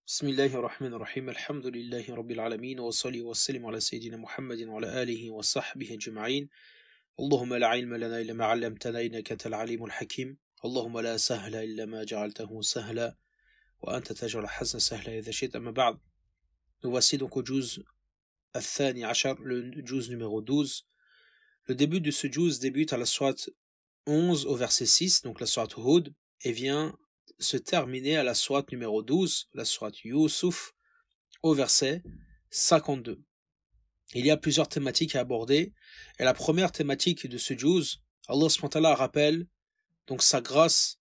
Bismillahir Rahmanir Rahim, Alhamdulillahi Rabbil Alamin, wa salli wa sallim ala Sayyidina Muhammadin wa ala alihi wa sahbihi ajma'in. Allahumma la ilma lana illa ma 'allamtana innaka antal alimul hakim. Allahumma la sahla illa ma ja'altahu sahla wa anta taj'al al-hazna sahla idha shi'ta. Amma ba'd. Nous voici donc au juz al-thani ashar, le juz numéro 12. Le début de ce juz débute à la sourate 11 au verset 6, donc la sourate Hud, et vient se terminer à la sourate numéro 12, la sourate Yusuf, au verset 52. Il y a plusieurs thématiques à aborder, et la première thématique de ce juz, Allah subhanahu wa ta'ala rappelle donc sa grâce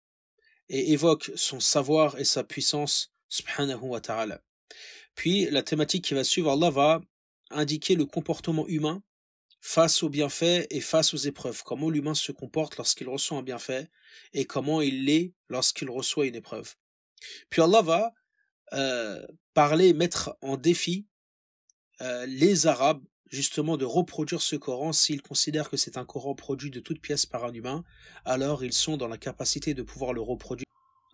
et évoque son savoir et sa puissance subhanahu wa ta'ala. Puis la thématique qui va suivre, Allah va indiquer le comportement humain face aux bienfaits et face aux épreuves, comment l'humain se comporte lorsqu'il reçoit un bienfait et comment il l'est lorsqu'il reçoit une épreuve. Puis Allah va parler, mettre en défi les Arabes justement de reproduire ce Coran. S'ils considèrent que c'est un Coran produit de toutes pièces par un humain, alors ils sont dans la capacité de pouvoir le reproduire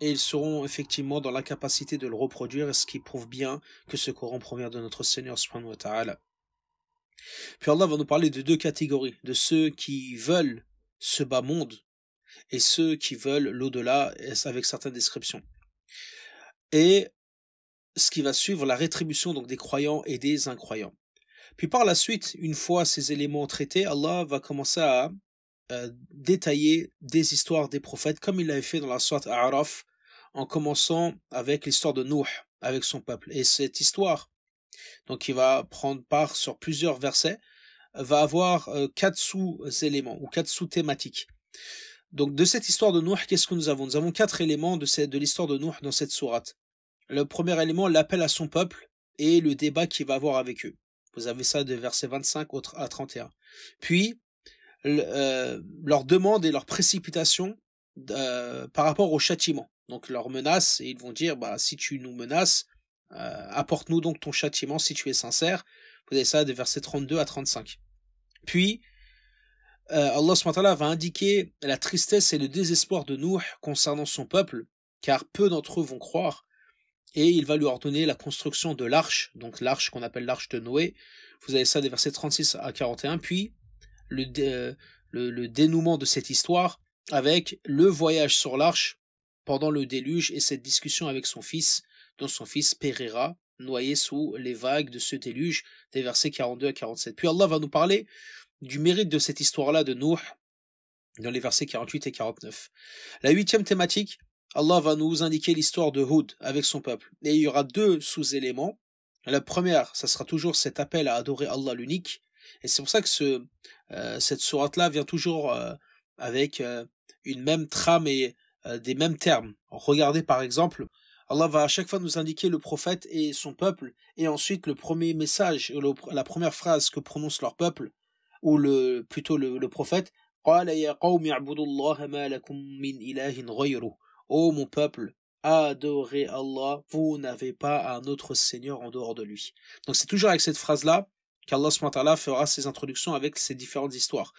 et ils seront effectivement dans la capacité de le reproduire, ce qui prouve bien que ce Coran provient de notre Seigneur subhanahu wa ta'ala. Puis Allah va nous parler de deux catégories, de ceux qui veulent ce bas monde et ceux qui veulent l'au-delà, avec certaines descriptions. Et ce qui va suivre, la rétribution donc des croyants et des incroyants. Puis par la suite, une fois ces éléments traités, Allah va commencer à détailler des histoires des prophètes, comme il l'avait fait dans la sourate A'raf, en commençant avec l'histoire de Nuh, avec son peuple. Et cette histoire, donc qui va prendre part sur plusieurs versets, va avoir 4 sous-éléments ou 4 sous-thématiques. Donc de cette histoire de Nuh, qu'est-ce que nous avons? Nous avons 4 éléments de l'histoire de Nuh dans cette sourate. Le premier élément, l'appel à son peuple et le débat qu'il va avoir avec eux. Vous avez ça de versets 25 à 31. Puis leur demande et leur précipitation par rapport au châtiment. Donc leur menace, et ils vont dire, si tu nous menaces, apporte-nous donc ton châtiment si tu es sincère. Vous avez ça de versets 32 à 35. Puis Allah subhanahu wa ta'ala va indiquer la tristesse et le désespoir de Nuh concernant son peuple, car peu d'entre eux vont croire, et il va lui ordonner la construction de l'arche, donc l'arche qu'on appelle l'arche de Noé. Vous avez ça des versets 36 à 41, puis le dénouement de cette histoire avec le voyage sur l'arche pendant le déluge et cette discussion avec son fils, dont son fils périra, noyé sous les vagues de ce déluge, des versets 42 à 47. Puis Allah va nous parler du mérite de cette histoire-là de Nuh, dans les versets 48 et 49. La 8e thématique, Allah va nous indiquer l'histoire de Hud avec son peuple. Et il y aura 2 sous-éléments. La première, ça sera toujours cet appel à adorer Allah l'unique. Et c'est pour ça que cette sourate-là vient toujours avec une même trame et des mêmes termes. Regardez par exemple, Allah va à chaque fois nous indiquer le prophète et son peuple, et ensuite le premier message, la première phrase que prononce leur peuple, ou plutôt le prophète, قَالَ يَا قَوْمِ اعْبُدُوا اللَّهَ مَا لَكُمْ مِنْ إِلَهٍ غَيْرُهُ. Ô mon peuple, adorez Allah, vous n'avez pas un autre Seigneur en dehors de lui. Donc c'est toujours avec cette phrase-là qu'Allah subhanahu wa ta'ala fera ses introductions avec ces différentes histoires.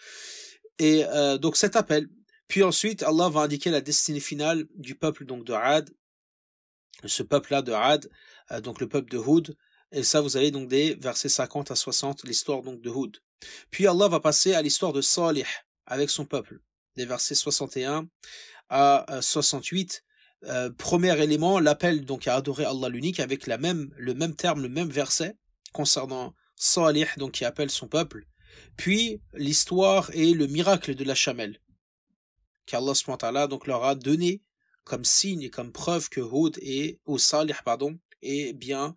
Et donc cet appel. Puis ensuite, Allah va indiquer la destinée finale du peuple donc de Ad, ce peuple-là de Ad, donc le peuple de Hud. Et ça, vous avez donc des versets 50 à 60, l'histoire donc de Hud. Puis Allah va passer à l'histoire de Salih avec son peuple, des versets 61 à 68. Premier élément, l'appel donc à adorer Allah l'unique avec le même terme, le même verset concernant Salih, donc qui appelle son peuple. Puis l'histoire et le miracle de la chamelle, qu'Allah subhanahu wa ta'ala donc leur a donné comme signe et comme preuve que Hud Salih est bien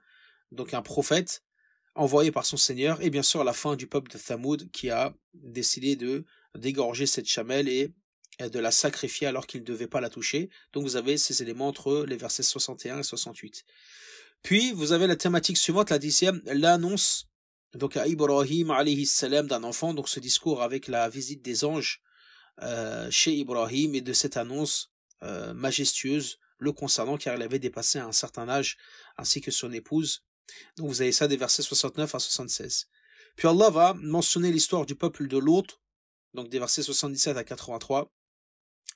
donc un prophète envoyé par son Seigneur, et bien sûr la fin du peuple de Thamoud qui a décidé de d'égorger cette chamelle et de la sacrifier alors qu'il ne devait pas la toucher. Donc vous avez ces éléments entre les versets 61 et 68. Puis vous avez la thématique suivante, la 10e, l'annonce donc à Ibrahim alayhi salam d'un enfant, donc ce discours avec la visite des anges chez Ibrahim et de cette annonce majestueuse le concernant, car il avait dépassé un certain âge ainsi que son épouse. Donc vous avez ça des versets 69 à 76. Puis Allah va mentionner l'histoire du peuple de Lot, donc des versets 77 à 83,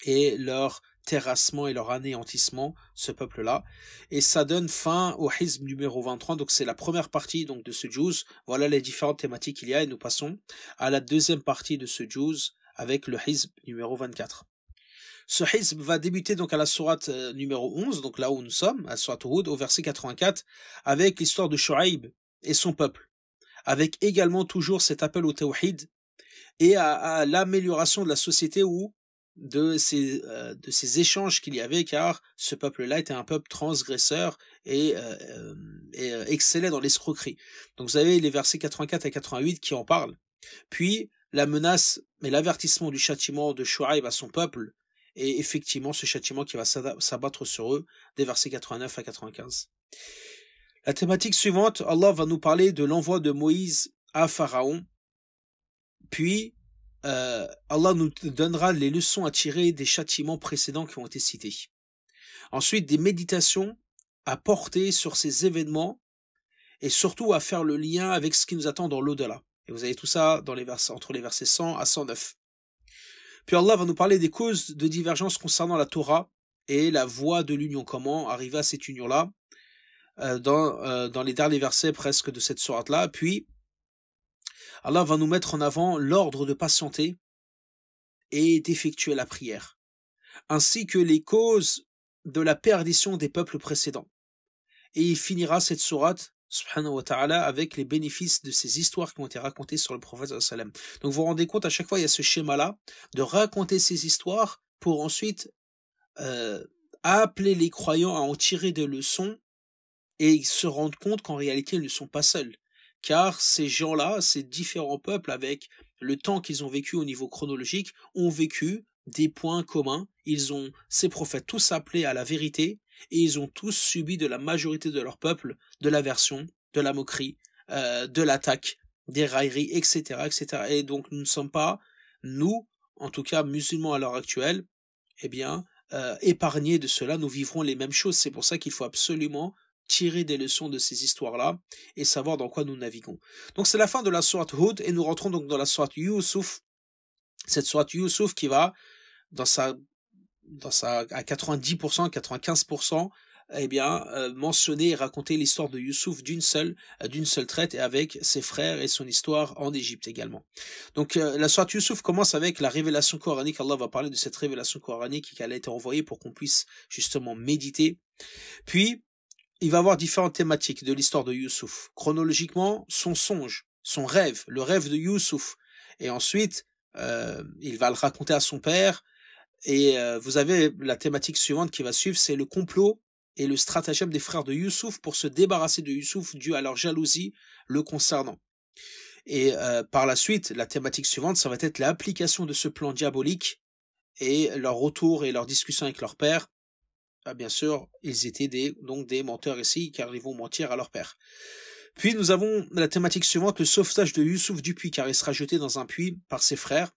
et leur terrassement et leur anéantissement, ce peuple-là. Et ça donne fin au hizb numéro 23, donc c'est la première partie donc, de ce juz. Voilà les différentes thématiques qu'il y a, et nous passons à la deuxième partie de ce juz avec le hizb numéro 24. Ce hizb va débuter donc à la sourate numéro 11, donc là où nous sommes, à la sourate Hud, au verset 84, avec l'histoire de Shu'aib et son peuple, avec également toujours cet appel au tawhid et à l'amélioration de la société ou de ces échanges qu'il y avait, car ce peuple-là était un peuple transgresseur et excellait dans l'escroquerie. Donc vous avez les versets 84 à 88 qui en parlent. Puis la menace et l'avertissement du châtiment de Shu'aib à son peuple, et effectivement ce châtiment qui va s'abattre sur eux, des versets 89 à 95. La thématique suivante, Allah va nous parler de l'envoi de Moïse à Pharaon, puis Allah nous donnera les leçons à tirer des châtiments précédents qui ont été cités. Ensuite, des méditations à porter sur ces événements et surtout à faire le lien avec ce qui nous attend dans l'au-delà. Et vous avez tout ça dans entre les versets 100 à 109. Puis Allah va nous parler des causes de divergence concernant la Torah et la voie de l'union. Comment arriver à cette union-là dans les derniers versets presque de cette sourate-là. Puis Allah va nous mettre en avant l'ordre de patienter et d'effectuer la prière, ainsi que les causes de la perdition des peuples précédents. Et il finira cette sourate, subhanahu wa ta'ala, avec les bénéfices de ces histoires qui ont été racontées sur le prophète sallam. Donc vous vous rendez compte, à chaque fois il y a ce schéma-là, de raconter ces histoires pour ensuite appeler les croyants à en tirer des leçons et se rendre compte qu'en réalité ils ne sont pas seuls. Car ces gens-là, ces différents peuples, avec le temps qu'ils ont vécu au niveau chronologique, ont vécu des points communs. Ces prophètes tous appelés à la vérité, et ils ont tous subi de la majorité de leur peuple de l'aversion, de la moquerie, de l'attaque, des railleries, etc., etc. Et donc nous ne sommes pas, nous, en tout cas musulmans à l'heure actuelle, épargnés de cela. Nous vivrons les mêmes choses. C'est pour ça qu'il faut absolument tirer des leçons de ces histoires-là et savoir dans quoi nous naviguons. Donc c'est la fin de la sourate Hud et nous rentrons donc dans la sourate Yusuf, cette sourate Yusuf qui va à 90%, 95%, mentionner et raconter l'histoire de Yusuf d'une seule traite et avec ses frères et son histoire en Égypte également. Donc la sourate Yusuf commence avec la révélation coranique. Allah va parler de cette révélation coranique qui a été envoyée pour qu'on puisse justement méditer. Puis il va avoir différentes thématiques de l'histoire de Yusuf. Chronologiquement, son songe, son rêve, le rêve de Yusuf. Et ensuite, il va le raconter à son père. Et vous avez la thématique suivante qui va suivre, c'est le complot et le stratagème des frères de Yusuf pour se débarrasser de Yusuf dû à leur jalousie le concernant. Et par la suite, la thématique suivante, ça va être l'application de ce plan diabolique et leur retour et leur discussion avec leur père. Bien sûr, ils étaient donc des menteurs ici, car ils vont mentir à leur père. Puis nous avons la thématique suivante, le sauvetage de Yusuf du puits, car il sera jeté dans un puits par ses frères.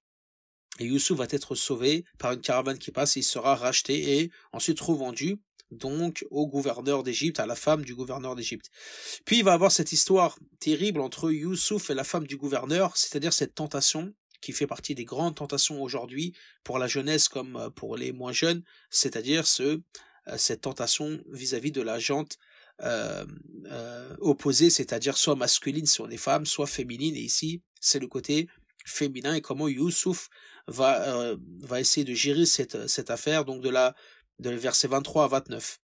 Et Yusuf va être sauvé par une caravane qui passe, et il sera racheté et ensuite revendu donc au gouverneur d'Égypte, à la femme du gouverneur d'Égypte. Puis il va avoir cette histoire terrible entre Yusuf et la femme du gouverneur, c'est-à-dire cette tentation qui fait partie des grandes tentations aujourd'hui pour la jeunesse comme pour les moins jeunes, c'est-à-dire cette tentation vis-à-vis de la jante opposée, c'est-à-dire soit masculine si on est femme, soit féminine, et ici c'est le côté féminin et comment Yusuf va essayer de gérer cette affaire, donc de versets 23 à 29.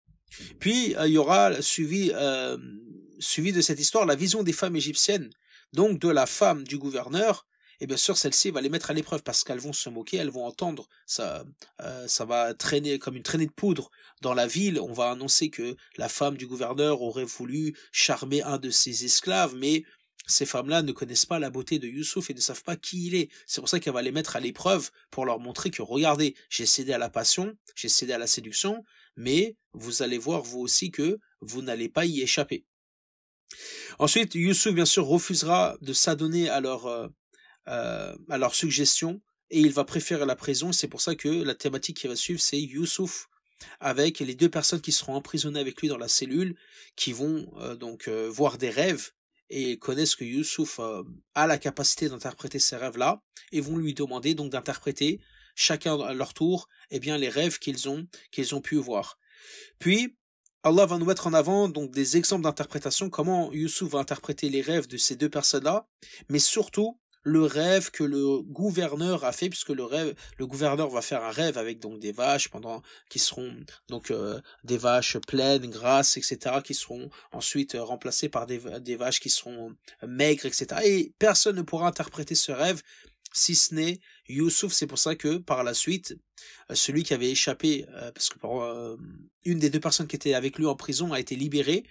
Puis il y aura suivi de cette histoire la vision des femmes égyptiennes, donc de la femme du gouverneur. Et bien sûr, celle-ci va les mettre à l'épreuve parce qu'elles vont se moquer, elles vont entendre, ça va traîner comme une traînée de poudre dans la ville. On va annoncer que la femme du gouverneur aurait voulu charmer un de ses esclaves, mais ces femmes-là ne connaissent pas la beauté de Yusuf et ne savent pas qui il est. C'est pour ça qu'elle va les mettre à l'épreuve pour leur montrer que, regardez, j'ai cédé à la passion, j'ai cédé à la séduction, mais vous allez voir vous aussi que vous n'allez pas y échapper. Ensuite, Yusuf, bien sûr, refusera de s'adonner à leur suggestion et il va préférer la prison. C'est pour ça que la thématique qui va suivre, c'est Yusuf avec les deux personnes qui seront emprisonnées avec lui dans la cellule, qui vont voir des rêves et connaissent que Yusuf a la capacité d'interpréter ces rêves-là et vont lui demander donc d'interpréter chacun à leur tour, eh bien, les rêves qu'ils ont pu voir. Puis, Allah va nous mettre en avant donc des exemples d'interprétation, comment Youssouf va interpréter les rêves de ces deux personnes-là, mais surtout le rêve que le gouverneur a fait, puisque le gouverneur va faire un rêve avec donc des vaches qui seront donc des vaches pleines, grasses, etc., qui seront ensuite remplacées par des vaches qui seront maigres, etc. Et personne ne pourra interpréter ce rêve si ce n'est Youssouf. C'est pour ça que par la suite, celui qui avait échappé, parce que une des deux personnes qui étaient avec lui en prison a été libérée.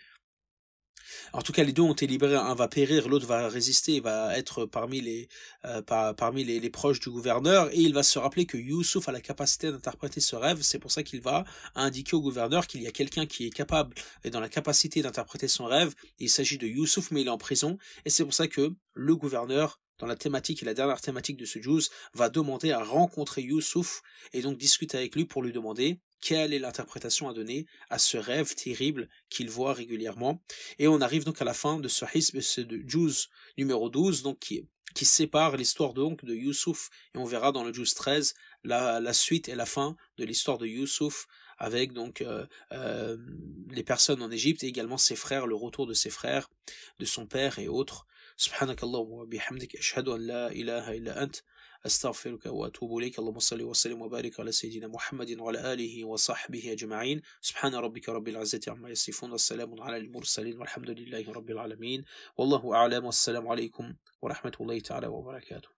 En tout cas, les deux ont été libérés. Un va périr, l'autre va résister, il va être parmi les proches du gouverneur, et il va se rappeler que Youssouf a la capacité d'interpréter ce rêve. C'est pour ça qu'il va indiquer au gouverneur qu'il y a quelqu'un qui est capable et dans la capacité d'interpréter son rêve. Il s'agit de Youssouf, mais il est en prison, et c'est pour ça que le gouverneur, dans la thématique et la dernière thématique de ce juz, va demander à rencontrer Youssouf et donc discuter avec lui pour lui demander quelle est l'interprétation à donner à ce rêve terrible qu'il voit régulièrement. Et on arrive donc à la fin de ce hizb, ce juz numéro 12, donc qui sépare l'histoire de Youssouf, et on verra dans le juz 13 la suite et la fin de l'histoire de Youssouf, avec donc les personnes en Égypte et également ses frères, le retour de ses frères, de son père et autres. سبحانك اللهم وبحمدك أشهد أن لا إله إلا أنت أستغفرك وأتوب إليك اللهم صل وسلم وبارك على سيدنا محمد وعلى آله وصحبه أجمعين سبحان ربك رب العزة عما يصفون والسلام على المرسلين والحمد لله رب العالمين والله أعلم والسلام عليكم ورحمة الله تعالى وبركاته.